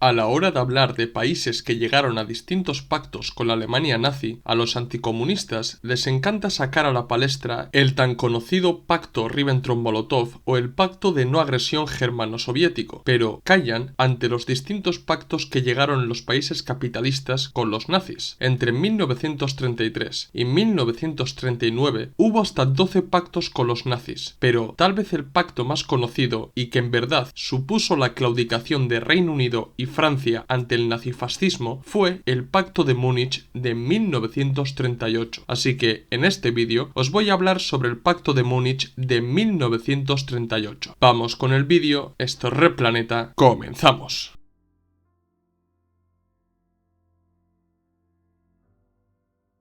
A la hora de hablar de países que llegaron a distintos pactos con la Alemania nazi, a los anticomunistas les encanta sacar a la palestra el tan conocido Pacto Ribbentrop-Molotov o el Pacto de No Agresión Germano-Soviético, pero callan ante los distintos pactos que llegaron los países capitalistas con los nazis. Entre 1933 y 1939 hubo hasta 12 pactos con los nazis, pero tal vez el pacto más conocido y que en verdad supuso la claudicación de Reino Unido y Francia ante el nazifascismo fue el Pacto de Múnich de 1938. Así que en este vídeo os voy a hablar sobre el Pacto de Múnich de 1938. Vamos con el vídeo, esto es Replaneta, comenzamos.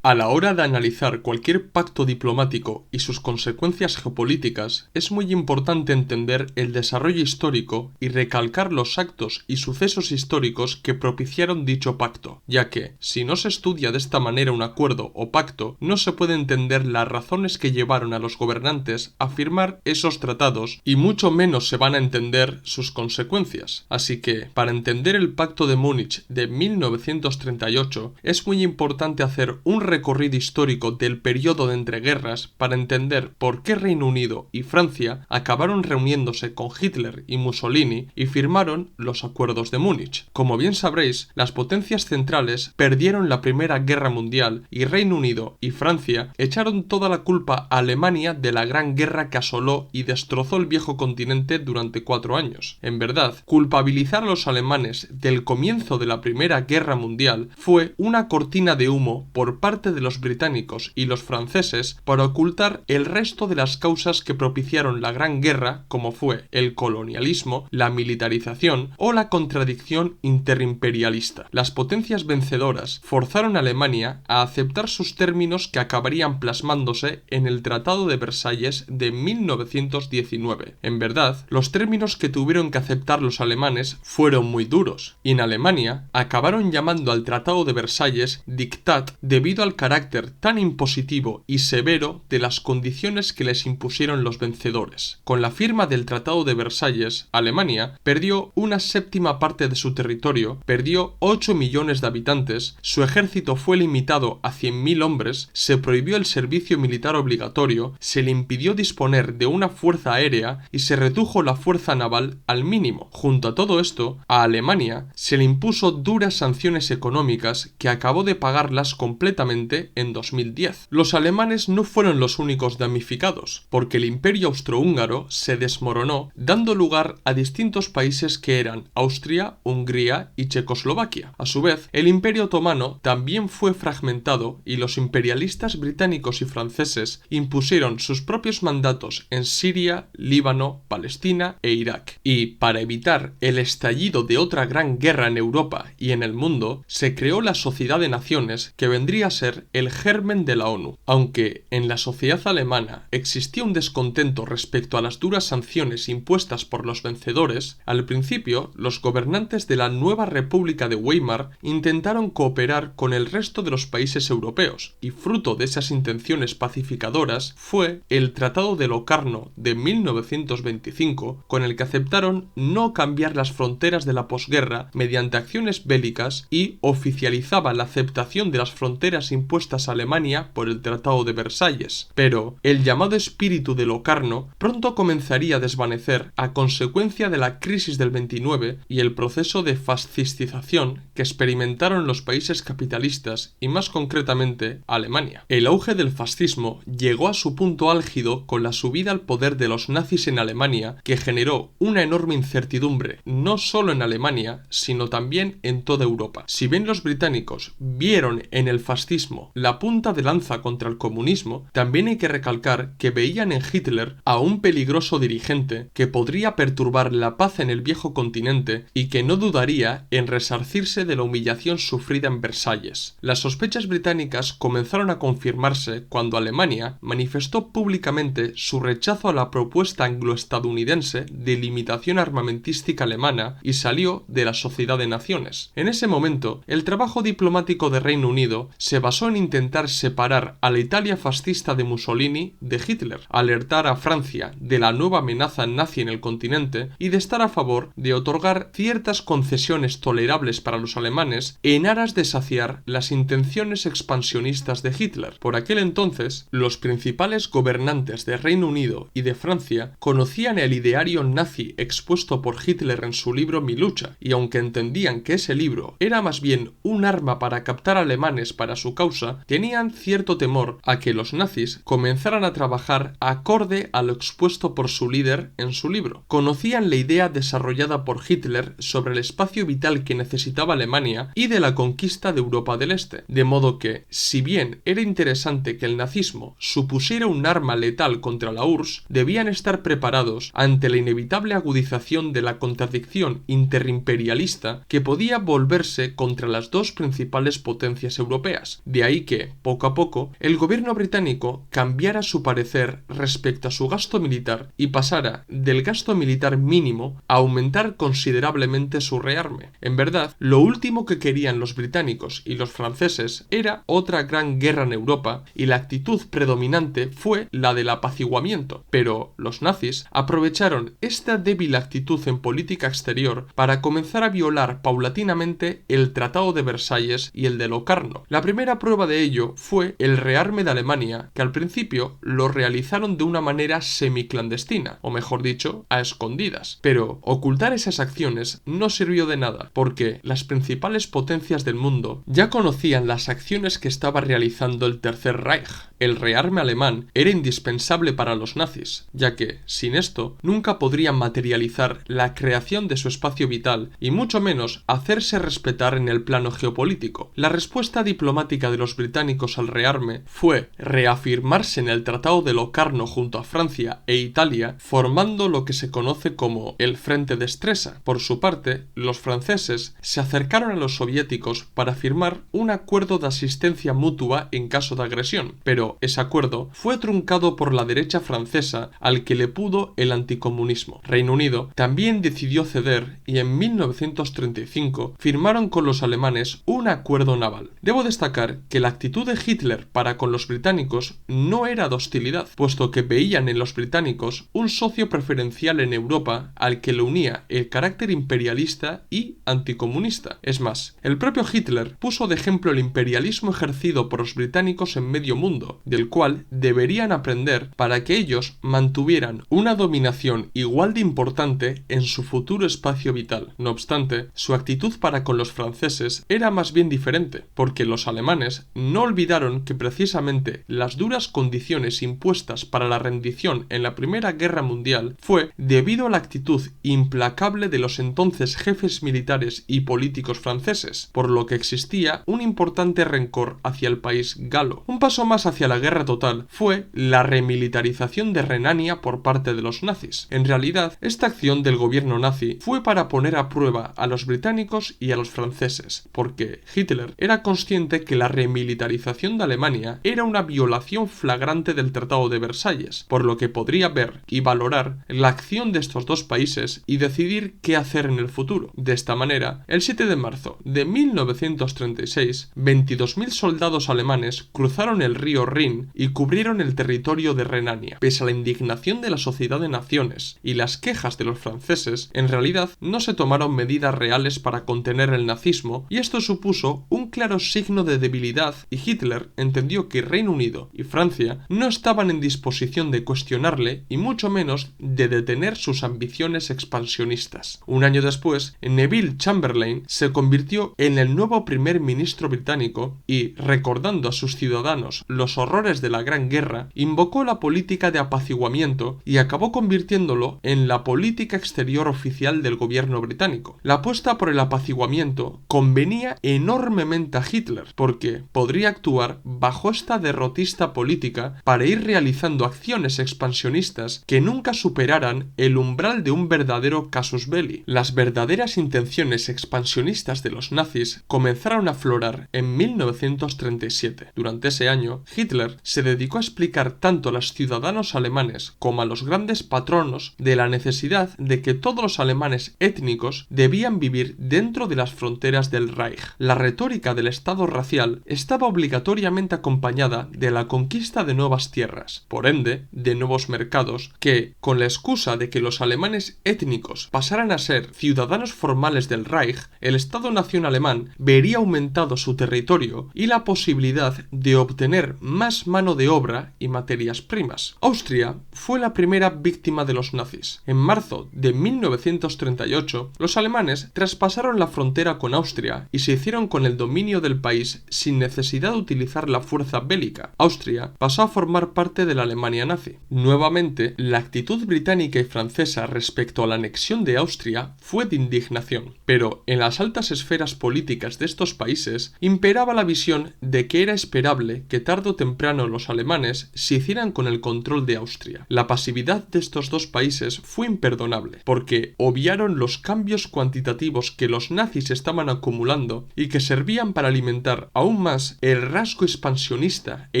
A la hora de analizar cualquier pacto diplomático y sus consecuencias geopolíticas, es muy importante entender el desarrollo histórico y recalcar los actos y sucesos históricos que propiciaron dicho pacto, ya que, si no se estudia de esta manera un acuerdo o pacto, no se puede entender las razones que llevaron a los gobernantes a firmar esos tratados y mucho menos se van a entender sus consecuencias. Así que, para entender el Pacto de Múnich de 1938, es muy importante hacer un recorrido histórico del periodo de entreguerras para entender por qué Reino Unido y Francia acabaron reuniéndose con Hitler y Mussolini y firmaron los acuerdos de Múnich. Como bien sabréis, las potencias centrales perdieron la Primera Guerra Mundial y Reino Unido y Francia echaron toda la culpa a Alemania de la gran guerra que asoló y destrozó el viejo continente durante 4 años. En verdad, culpabilizar a los alemanes del comienzo de la Primera Guerra Mundial fue una cortina de humo por parte de los británicos y los franceses para ocultar el resto de las causas que propiciaron la Gran Guerra, como fue el colonialismo, la militarización o la contradicción interimperialista. Las potencias vencedoras forzaron a Alemania a aceptar sus términos que acabarían plasmándose en el Tratado de Versalles de 1919. En verdad, los términos que tuvieron que aceptar los alemanes fueron muy duros, y en Alemania acabaron llamando al Tratado de Versalles Diktat debido al carácter tan impositivo y severo de las condiciones que les impusieron los vencedores. Con la firma del Tratado de Versalles, Alemania perdió una séptima parte de su territorio, perdió 8 millones de habitantes, su ejército fue limitado a 100.000 hombres, se prohibió el servicio militar obligatorio, se le impidió disponer de una fuerza aérea y se redujo la fuerza naval al mínimo. Junto a todo esto, a Alemania se le impuso duras sanciones económicas que acabó de pagarlas completamente en 2010. Los alemanes no fueron los únicos damnificados, porque el Imperio Austrohúngaro se desmoronó, dando lugar a distintos países que eran Austria, Hungría y Checoslovaquia. A su vez, el Imperio Otomano también fue fragmentado y los imperialistas británicos y franceses impusieron sus propios mandatos en Siria, Líbano, Palestina e Irak. Y, para evitar el estallido de otra gran guerra en Europa y en el mundo, se creó la Sociedad de Naciones, que vendría a ser el germen de la ONU. Aunque en la sociedad alemana existía un descontento respecto a las duras sanciones impuestas por los vencedores, al principio los gobernantes de la nueva República de Weimar intentaron cooperar con el resto de los países europeos, y fruto de esas intenciones pacificadoras fue el Tratado de Locarno de 1925, con el que aceptaron no cambiar las fronteras de la posguerra mediante acciones bélicas y oficializaba la aceptación de las fronteras impuestas a Alemania por el Tratado de Versalles. Pero el llamado espíritu de Locarno pronto comenzaría a desvanecer a consecuencia de la crisis del 29 y el proceso de fascistización que experimentaron los países capitalistas y más concretamente Alemania. El auge del fascismo llegó a su punto álgido con la subida al poder de los nazis en Alemania, que generó una enorme incertidumbre no solo en Alemania sino también en toda Europa. Si bien los británicos vieron en el fascismo la punta de lanza contra el comunismo, también hay que recalcar que veían en Hitler a un peligroso dirigente que podría perturbar la paz en el viejo continente y que no dudaría en resarcirse de la humillación sufrida en Versalles. Las sospechas británicas comenzaron a confirmarse cuando Alemania manifestó públicamente su rechazo a la propuesta anglo-estadounidense de limitación armamentística alemana y salió de la Sociedad de Naciones. En ese momento, el trabajo diplomático de Reino Unido se basó basó en intentar separar a la Italia fascista de Mussolini de Hitler, alertar a Francia de la nueva amenaza nazi en el continente y de estar a favor de otorgar ciertas concesiones tolerables para los alemanes en aras de saciar las intenciones expansionistas de Hitler. Por aquel entonces, los principales gobernantes de Reino Unido y de Francia conocían el ideario nazi expuesto por Hitler en su libro Mi lucha, y aunque entendían que ese libro era más bien un arma para captar alemanes para su causa, tenían cierto temor a que los nazis comenzaran a trabajar acorde a lo expuesto por su líder en su libro. Conocían la idea desarrollada por Hitler sobre el espacio vital que necesitaba Alemania y de la conquista de Europa del Este, de modo que, si bien era interesante que el nazismo supusiera un arma letal contra la URSS, debían estar preparados ante la inevitable agudización de la contradicción interimperialista que podía volverse contra las dos principales potencias europeas. De ahí que, poco a poco, el gobierno británico cambiara su parecer respecto a su gasto militar y pasara del gasto militar mínimo a aumentar considerablemente su rearme. En verdad, lo último que querían los británicos y los franceses era otra gran guerra en Europa, y la actitud predominante fue la del apaciguamiento, pero los nazis aprovecharon esta débil actitud en política exterior para comenzar a violar paulatinamente el Tratado de Versalles y el de Locarno. La primera prueba de ello fue el rearme de Alemania, que al principio lo realizaron de una manera semiclandestina, o mejor dicho, a escondidas. Pero ocultar esas acciones no sirvió de nada, porque las principales potencias del mundo ya conocían las acciones que estaba realizando el Tercer Reich. El rearme alemán era indispensable para los nazis, ya que, sin esto, nunca podrían materializar la creación de su espacio vital y mucho menos hacerse respetar en el plano geopolítico. La respuesta diplomática de los británicos al rearme fue reafirmarse en el Tratado de Locarno junto a Francia e Italia, formando lo que se conoce como el Frente de Stresa. Por su parte, los franceses se acercaron a los soviéticos para firmar un acuerdo de asistencia mutua en caso de agresión, pero ese acuerdo fue truncado por la derecha francesa, al que le pudo el anticomunismo. Reino Unido también decidió ceder y en 1935 firmaron con los alemanes un acuerdo naval. Debo destacar que la actitud de Hitler para con los británicos no era de hostilidad, puesto que veían en los británicos un socio preferencial en Europa al que le unía el carácter imperialista y anticomunista. Es más, el propio Hitler puso de ejemplo el imperialismo ejercido por los británicos en medio mundo, del cual deberían aprender para que ellos mantuvieran una dominación igual de importante en su futuro espacio vital. No obstante, su actitud para con los franceses era más bien diferente, porque los alemanes no olvidaron que precisamente las duras condiciones impuestas para la rendición en la Primera Guerra Mundial fue debido a la actitud implacable de los entonces jefes militares y políticos franceses, por lo que existía un importante rencor hacia el país galo. Un paso más hacia la guerra total fue la remilitarización de Renania por parte de los nazis. En realidad, esta acción del gobierno nazi fue para poner a prueba a los británicos y a los franceses, porque Hitler era consciente que la remilitarización de Alemania era una violación flagrante del Tratado de Versalles, por lo que podría ver y valorar la acción de estos dos países y decidir qué hacer en el futuro. De esta manera, el 7 de marzo de 1936, 22.000 soldados alemanes cruzaron el río Rin y cubrieron el territorio de Renania. Pese a la indignación de la Sociedad de Naciones y las quejas de los franceses, en realidad no se tomaron medidas reales para contener el nazismo, y esto supuso un claro signo de debilidad, y Hitler entendió que Reino Unido y Francia no estaban en disposición de cuestionarle y mucho menos de detener sus ambiciones expansionistas. Un año después, Neville Chamberlain se convirtió en el nuevo primer ministro británico y, recordando a sus ciudadanos los horrores de la Gran Guerra, invocó la política de apaciguamiento y acabó convirtiéndolo en la política exterior oficial del gobierno británico. La apuesta por el apaciguamiento convenía enormemente a Hitler, porque podría actuar bajo esta derrotista política para ir realizando acciones expansionistas que nunca superaran el umbral de un verdadero casus belli. Las verdaderas intenciones expansionistas de los nazis comenzaron a aflorar en 1937. Durante ese año, Hitler se dedicó a explicar tanto a los ciudadanos alemanes como a los grandes patronos de la necesidad de que todos los alemanes étnicos debían vivir dentro de las fronteras del Reich. La retórica del Estado racial estaba obligatoriamente acompañada de la conquista de nuevas tierras, por ende, de nuevos mercados, que, con la excusa de que los alemanes étnicos pasaran a ser ciudadanos formales del Reich, el Estado-nación alemán vería aumentado su territorio y la posibilidad de obtener más mano de obra y materias primas. Austria fue la primera víctima de los nazis. En marzo de 1938, los alemanes traspasaron la frontera con Austria y se hicieron con el dominio del país sin necesidad de utilizar la fuerza bélica. Austria pasó a formar parte de la Alemania nazi. Nuevamente, la actitud británica y francesa respecto a la anexión de Austria fue de indignación, pero en las altas esferas políticas de estos países imperaba la visión de que era esperable que tarde o temprano los alemanes se hicieran con el control de Austria. La pasividad de estos dos países fue imperdonable, porque obviaron los cambios cuantitativos que los nazis estaban acumulando y que servían para alimentar aún más el rasgo expansionista e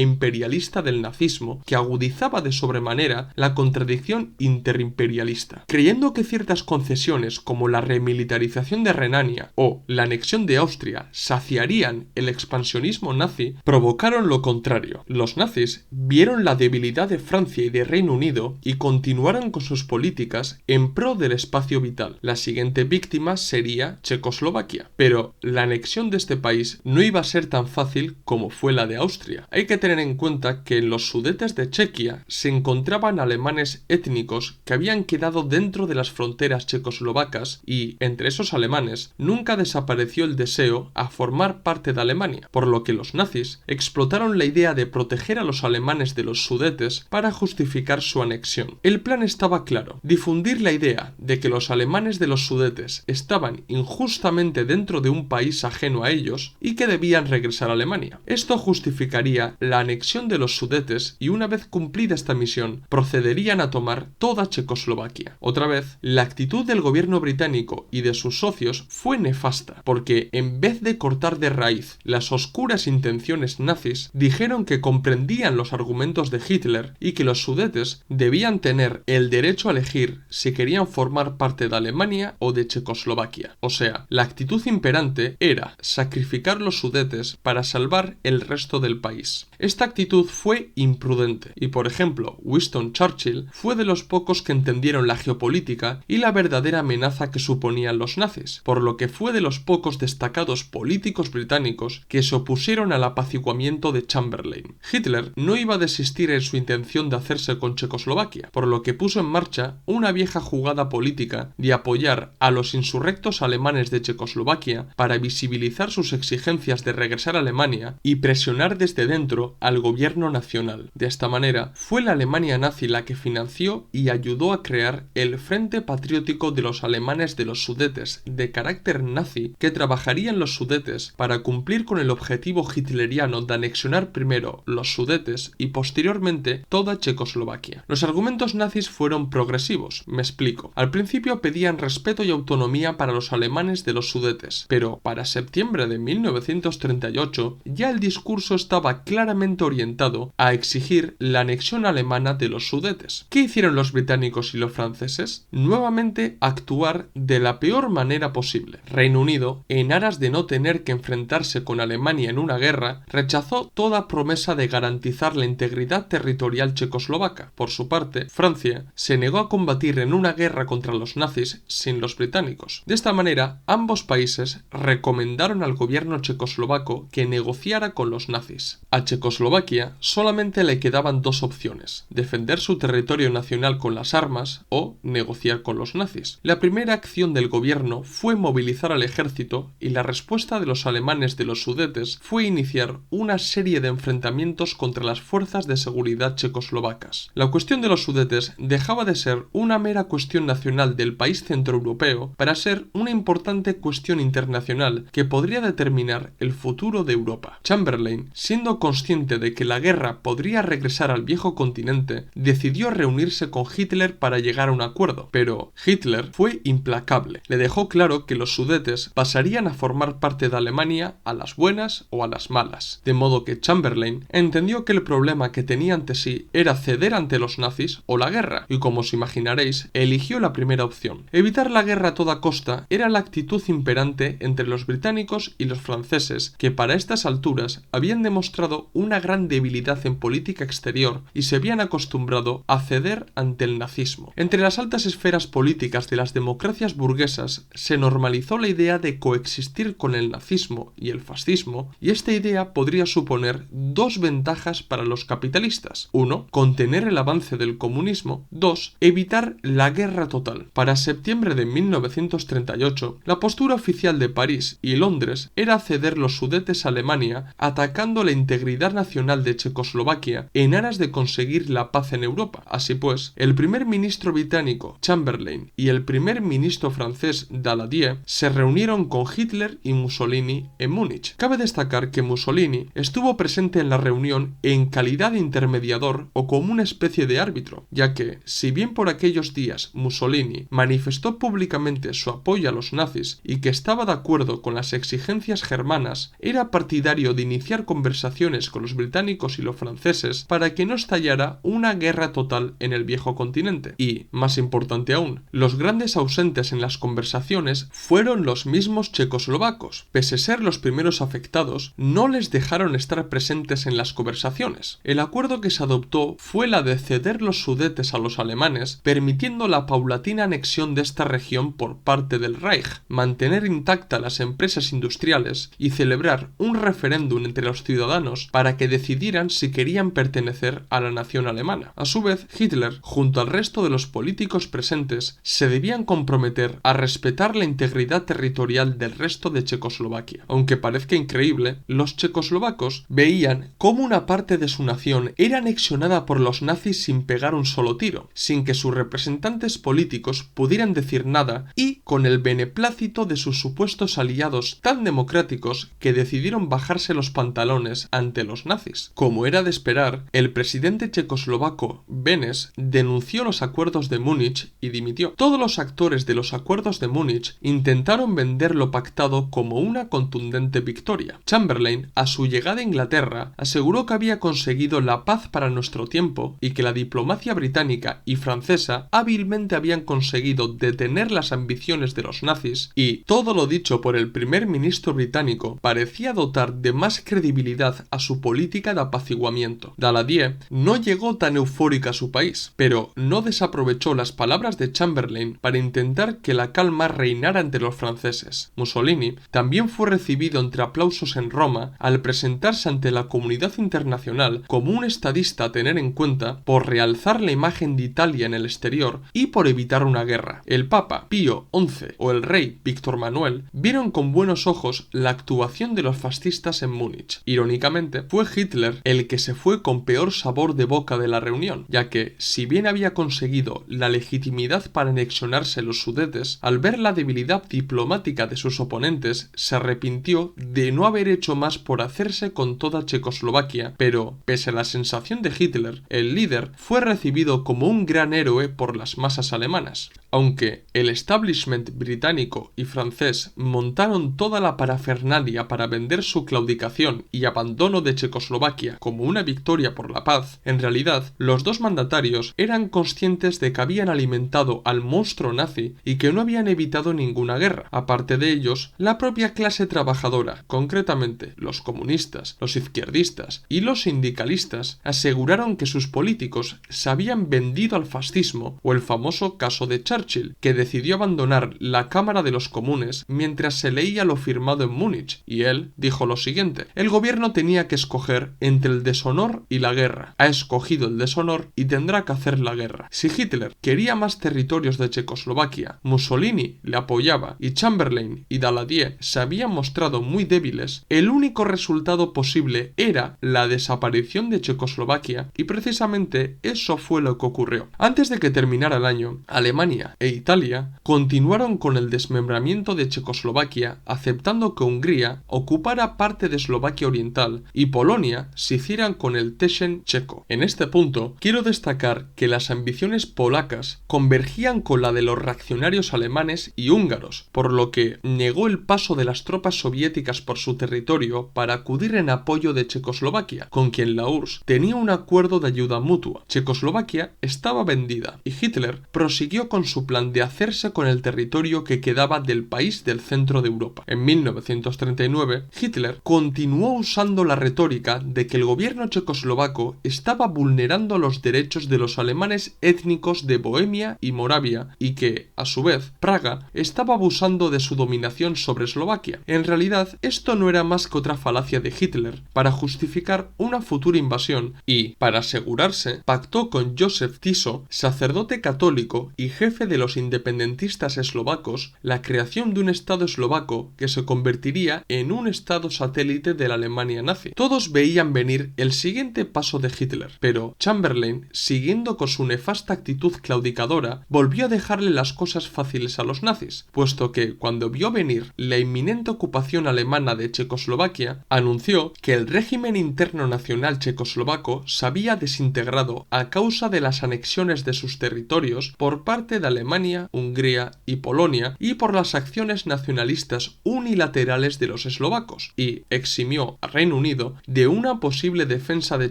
imperialista del nazismo, que agudizaba de sobremanera la contradicción interimperialista. Creyendo que ciertas concesiones como la remilitarización de Renania o la anexión de Austria saciarían el expansionismo nazi, provocaron lo contrario. Los nazis vieron la debilidad de Francia y de Reino Unido y continuaron con sus políticas en pro del espacio vital. La siguiente víctima sería Checoslovaquia, pero la anexión de este país no iba a ser tan fácil como fue la de Austria. Hay que tener en cuenta que en los Sudetes de Chequia se encontraban alemanes étnicos que habían quedado dentro de las fronteras checoslovacas y, entre esos alemanes, nunca desapareció el deseo a formar parte de Alemania, por lo que los nazis explotaron la idea de proteger a los alemanes de los Sudetes para justificar su anexión. El plan estaba claro: difundir la idea de que los alemanes de los Sudetes estaban injustamente dentro de un país ajeno a ellos y que debían regresar a Alemania. Esto justificaría la anexión de los Sudetes y, una vez cumplida esta misión, procederían a tomar toda Checoslovaquia. Otra vez, la actitud del gobierno británico y de sus socios fue nefasta, porque en vez de cortar de raíz las oscuras intenciones nazis, dijeron que comprendían los argumentos de Hitler y que los Sudetes debían tener el derecho a elegir si querían formar parte de Alemania o de Checoslovaquia. O sea, la actitud imperante era sacrificar los Sudetes para salvar el resto del país. Esta actitud fue imprudente y, por ejemplo, Winston Churchill fue de los pocos que entendieron la geopolítica y la verdadera amenaza que suponían los nazis, por lo que fue de los pocos destacados políticos británicos que se opusieron al apaciguamiento de Chamberlain. Hitler no iba a desistir en su intención de hacerse con Checoslovaquia, por lo que puso en marcha una vieja jugada política de apoyar a los insurrectos alemanes de Checoslovaquia para visibilizar sus exigencias de regresar a Alemania y presionar desde dentro al gobierno nacional. De esta manera, fue la Alemania nazi la que financió y ayudó a crear el Frente Patriótico de los Alemanes de los Sudetes, de carácter nazi, que trabajaría en los Sudetes para cumplir con el objetivo hitleriano de anexionar primero los Sudetes y posteriormente toda Checoslovaquia. Los argumentos nazis fueron progresivos, me explico. Al principio pedían respeto y autonomía para los alemanes de los Sudetes, pero para septiembre de 1938 ya el discurso estaba claramente orientado a exigir la anexión alemana de los Sudetes. ¿Qué hicieron los británicos y los franceses? Nuevamente actuar de la peor manera posible. Reino Unido, en aras de no tener que enfrentarse con Alemania en una guerra, rechazó toda promesa de garantizar la integridad territorial checoslovaca. Por su parte, Francia se negó a combatir en una guerra contra los nazis sin los británicos. De esta manera, ambos países recomendaron al gobierno checoslovaco que negociara con los nazis. A Checoslovaquia solamente le quedaban dos opciones: defender su territorio nacional con las armas o negociar con los nazis. La primera acción del gobierno fue movilizar al ejército y la respuesta de los alemanes de los Sudetes fue iniciar una serie de enfrentamientos contra las fuerzas de seguridad checoslovacas. La cuestión de los Sudetes dejaba de ser una mera cuestión nacional del país centroeuropeo para ser una importante cuestión internacional que podría determinar el futuro de Europa. Chamberlain, siendo consciente consciente de que la guerra podría regresar al viejo continente, decidió reunirse con Hitler para llegar a un acuerdo, pero Hitler fue implacable. Le dejó claro que los Sudetes pasarían a formar parte de Alemania a las buenas o a las malas, de modo que Chamberlain entendió que el problema que tenía ante sí era ceder ante los nazis o la guerra, y como os imaginaréis, eligió la primera opción. Evitar la guerra a toda costa era la actitud imperante entre los británicos y los franceses, que para estas alturas habían demostrado una gran debilidad en política exterior y se habían acostumbrado a ceder ante el nazismo. Entre las altas esferas políticas de las democracias burguesas se normalizó la idea de coexistir con el nazismo y el fascismo, y esta idea podría suponer dos ventajas para los capitalistas. 1. Contener el avance del comunismo. 2. Evitar la guerra total. Para septiembre de 1938, la postura oficial de París y Londres era ceder los Sudetes a Alemania, atacando la integridad nacional de Checoslovaquia en aras de conseguir la paz en Europa. Así pues, el primer ministro británico Chamberlain y el primer ministro francés Daladier se reunieron con Hitler y Mussolini en Múnich. Cabe destacar que Mussolini estuvo presente en la reunión en calidad de intermediador o como una especie de árbitro, ya que, si bien por aquellos días Mussolini manifestó públicamente su apoyo a los nazis y que estaba de acuerdo con las exigencias germanas, era partidario de iniciar conversaciones con los británicos y los franceses para que no estallara una guerra total en el viejo continente. Y, más importante aún, los grandes ausentes en las conversaciones fueron los mismos checoslovacos. Pese a ser los primeros afectados, no les dejaron estar presentes en las conversaciones. El acuerdo que se adoptó fue la de ceder los Sudetes a los alemanes, permitiendo la paulatina anexión de esta región por parte del Reich, mantener intactas las empresas industriales y celebrar un referéndum entre los ciudadanos para que decidieran si querían pertenecer a la nación alemana. A su vez, Hitler, junto al resto de los políticos presentes, se debían comprometer a respetar la integridad territorial del resto de Checoslovaquia. Aunque parezca increíble, los checoslovacos veían cómo una parte de su nación era anexionada por los nazis sin pegar un solo tiro, sin que sus representantes políticos pudieran decir nada y con el beneplácito de sus supuestos aliados tan democráticos que decidieron bajarse los pantalones ante los nazis. Como era de esperar, el presidente checoslovaco Benes denunció los acuerdos de Múnich y dimitió. Todos los actores de los acuerdos de Múnich intentaron vender lo pactado como una contundente victoria. Chamberlain, a su llegada a Inglaterra, aseguró que había conseguido la paz para nuestro tiempo y que la diplomacia británica y francesa hábilmente habían conseguido detener las ambiciones de los nazis, y todo lo dicho por el primer ministro británico parecía dotar de más credibilidad a su política de apaciguamiento. Daladier no llegó tan eufórica a su país, pero no desaprovechó las palabras de Chamberlain para intentar que la calma reinara entre los franceses. Mussolini también fue recibido entre aplausos en Roma al presentarse ante la comunidad internacional como un estadista a tener en cuenta por realzar la imagen de Italia en el exterior y por evitar una guerra. El Papa Pío XI o el rey Víctor Manuel vieron con buenos ojos la actuación de los fascistas en Múnich. Irónicamente, fue Hitler el que se fue con peor sabor de boca de la reunión, ya que, si bien había conseguido la legitimidad para anexionarse los Sudetes, al ver la debilidad diplomática de sus oponentes, se arrepintió de no haber hecho más por hacerse con toda Checoslovaquia, pero, pese a la sensación de Hitler, el líder fue recibido como un gran héroe por las masas alemanas. Aunque el establishment británico y francés montaron toda la parafernalia para vender su claudicación y abandono de Checoslovaquia como una victoria por la paz, en realidad los dos mandatarios eran conscientes de que habían alimentado al monstruo nazi y que no habían evitado ninguna guerra. Aparte de ellos, la propia clase trabajadora, concretamente los comunistas, los izquierdistas y los sindicalistas, aseguraron que sus políticos se habían vendido al fascismo, o el famoso caso de Churchill, que decidió abandonar la Cámara de los Comunes mientras se leía lo firmado en Múnich, y él dijo lo siguiente: el gobierno tenía que escoger entre el deshonor y la guerra. Ha escogido el deshonor y tendrá que hacer la guerra. Si Hitler quería más territorios de Checoslovaquia, Mussolini le apoyaba y Chamberlain y Daladier se habían mostrado muy débiles, el único resultado posible era la desaparición de Checoslovaquia, y precisamente eso fue lo que ocurrió. Antes de que terminara el año, Alemania e Italia continuaron con el desmembramiento de Checoslovaquia, aceptando que Hungría ocupara parte de Eslovaquia Oriental y Polonia Polonia se hicieran con el Teschen checo. En este punto, quiero destacar que las ambiciones polacas convergían con la de los reaccionarios alemanes y húngaros, por lo que negó el paso de las tropas soviéticas por su territorio para acudir en apoyo de Checoslovaquia, con quien la URSS tenía un acuerdo de ayuda mutua. Checoslovaquia estaba vendida y Hitler prosiguió con su plan de hacerse con el territorio que quedaba del país del centro de Europa. En 1939, Hitler continuó usando la retórica de que el gobierno checoslovaco estaba vulnerando los derechos de los alemanes étnicos de Bohemia y Moravia y que, a su vez, Praga estaba abusando de su dominación sobre Eslovaquia. En realidad, esto no era más que otra falacia de Hitler para justificar una futura invasión y, para asegurarse, pactó con Józef Tiso, sacerdote católico y jefe de los independentistas eslovacos, la creación de un estado eslovaco que se convertiría en un estado satélite de la Alemania nazi. Todos veían venir el siguiente paso de Hitler, pero Chamberlain, siguiendo con su nefasta actitud claudicadora, volvió a dejarle las cosas fáciles a los nazis, puesto que, cuando vio venir la inminente ocupación alemana de Checoslovaquia, anunció que el régimen interno nacional checoslovaco se había desintegrado a causa de las anexiones de sus territorios por parte de Alemania, Hungría y Polonia y por las acciones nacionalistas unilaterales de los eslovacos, y eximió a Reino Unido de una posible defensa de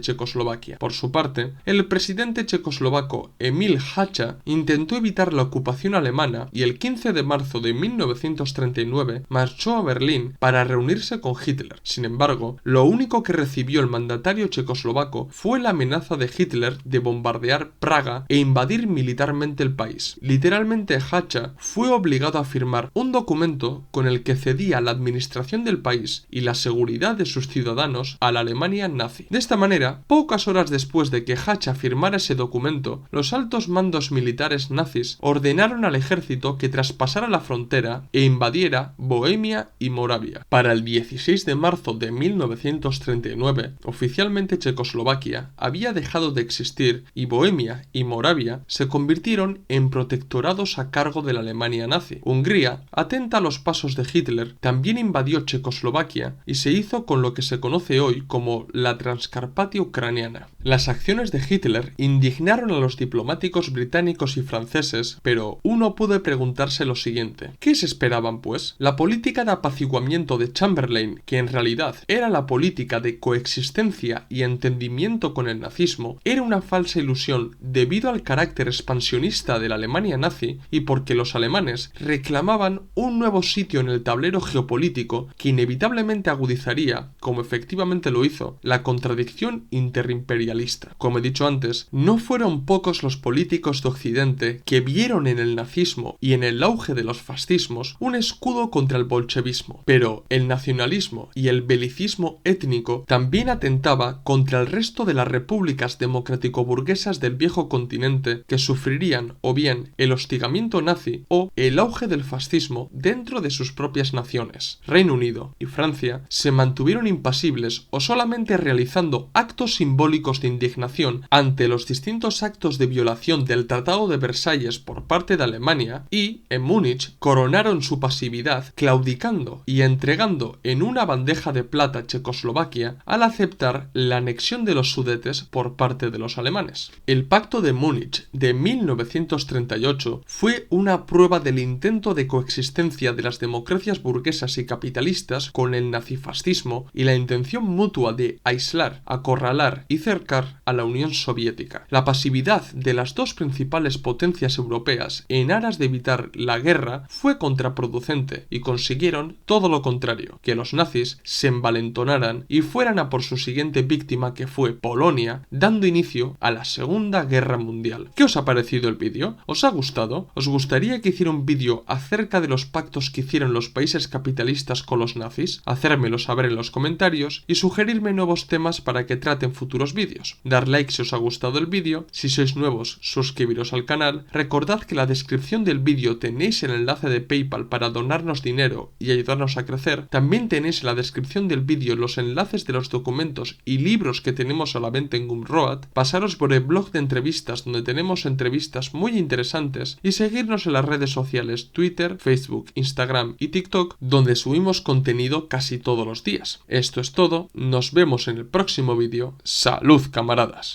Checoslovaquia. Por su parte, el presidente checoslovaco Emil Hácha intentó evitar la ocupación alemana y el 15 de marzo de 1939 marchó a Berlín para reunirse con Hitler. Sin embargo, lo único que recibió el mandatario checoslovaco fue la amenaza de Hitler de bombardear Praga e invadir militarmente el país. Literalmente, Hácha fue obligado a firmar un documento con el que cedía la administración del país y la seguridad de sus ciudadanos a la Alemania nazi. De esta manera, pocas horas después de que Hácha firmara ese documento, los altos mandos militares nazis ordenaron al ejército que traspasara la frontera e invadiera Bohemia y Moravia. Para el 16 de marzo de 1939, oficialmente Checoslovaquia había dejado de existir y Bohemia y Moravia se convirtieron en protectorados a cargo de la Alemania nazi. Hungría, atenta a los pasos de Hitler, también invadió Checoslovaquia y se hizo con lo que se conoce hoy como la Transcarpatia ucraniana. Las acciones de Hitler indignaron a los diplomáticos británicos y franceses, pero uno puede preguntarse lo siguiente: ¿qué se esperaban, pues? La política de apaciguamiento de Chamberlain, que en realidad era la política de coexistencia y entendimiento con el nazismo, era una falsa ilusión debido al carácter expansionista de la Alemania nazi y porque los alemanes reclamaban un nuevo sitio en el tablero geopolítico que inevitablemente agudizaría, como efectivamente lo hizo, la contradicción interimperialista. Como he dicho antes, no fueron pocos los políticos de Occidente que vieron en el nazismo y en el auge de los fascismos un escudo contra el bolchevismo, pero el nacionalismo y el belicismo étnico también atentaba contra el resto de las repúblicas democrático-burguesas del viejo continente que sufrirían o bien el hostigamiento nazi o el auge del fascismo dentro de sus propias naciones. Reino Unido y Francia se mantuvieron impasibles o solamente realizando actos simbólicos de indignación ante los distintos actos de violación del Tratado de Versalles por parte de Alemania y, en Múnich, coronaron su pasividad claudicando y entregando en una bandeja de plata a Checoslovaquia al aceptar la anexión de los Sudetes por parte de los alemanes. El Pacto de Múnich de 1938 fue una prueba del intento de coexistencia de las democracias burguesas y capitalistas con el nazifascismo y la intención mutua de aislar, acorralar y cercar a la Unión Soviética. La pasividad de las dos principales potencias europeas en aras de evitar la guerra fue contraproducente y consiguieron todo lo contrario, que los nazis se envalentonaran y fueran a por su siguiente víctima, que fue Polonia, dando inicio a la Segunda Guerra Mundial. ¿Qué os ha parecido el vídeo? ¿Os ha gustado? ¿Os gustaría que hiciera un vídeo acerca de los pactos que hicieron los países capitalistas con los nazis? Hacérmelo saber en los comentarios y sugerirme nuevos temas para que trate en futuros vídeos. Dar like si os ha gustado el vídeo, si sois nuevos, suscribiros al canal. Recordad que en la descripción del vídeo tenéis el enlace de PayPal para donarnos dinero y ayudarnos a crecer. También tenéis en la descripción del vídeo los enlaces de los documentos y libros que tenemos a la venta en Gumroad. Pasaros por el blog de entrevistas, donde tenemos entrevistas muy interesantes, y seguirnos en las redes sociales Twitter, Facebook, Instagram y TikTok, donde subimos contenido casi todos los días. Esto es todo. Nos vemos en el próximo vídeo. ¡Salud, camaradas!